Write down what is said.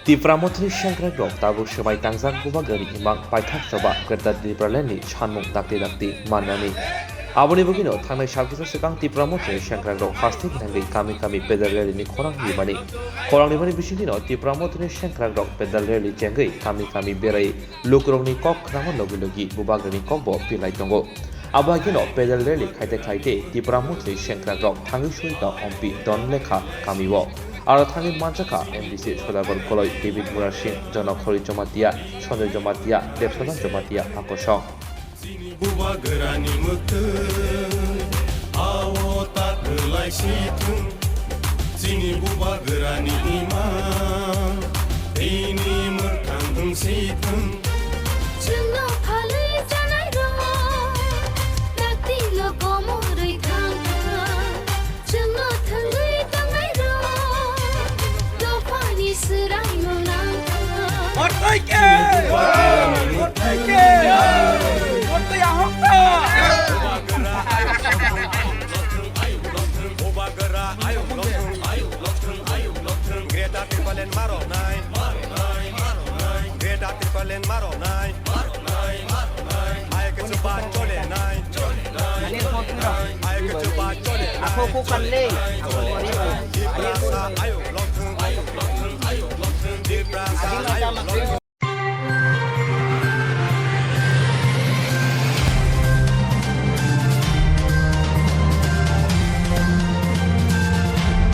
Tipramotri Shankrok, Tabu Shamai Tangzak Bubagari, Imang Paitak Soba, Greta Dibraleni, Chanmung Dakti Manani. Aboni Bugino, Tana Shakisa Sekang Tipramotri Shankrok, Hastik Nangi, Kami Pedalini Korang Limani. Korang Limani Bishino, Tipramotri Shankrok, Pedalini Jangi, Kami Berai, Lukroni Kok, Ramonogi, Bubagani Kombo, Pilai Tongo. Abagino, Pedalini Kaite, Tipramotri Shankrok, Tangu Shuita, Ompi, Don Leka, Kamiwo. আর থাঙ্গিন মানচাকা MDC সদাগর Kalai David মুরার Singh জনখরি Jamatia Sanjay Jamatia দেবসদন Jamatia আকর্ষণ Aku kan leh.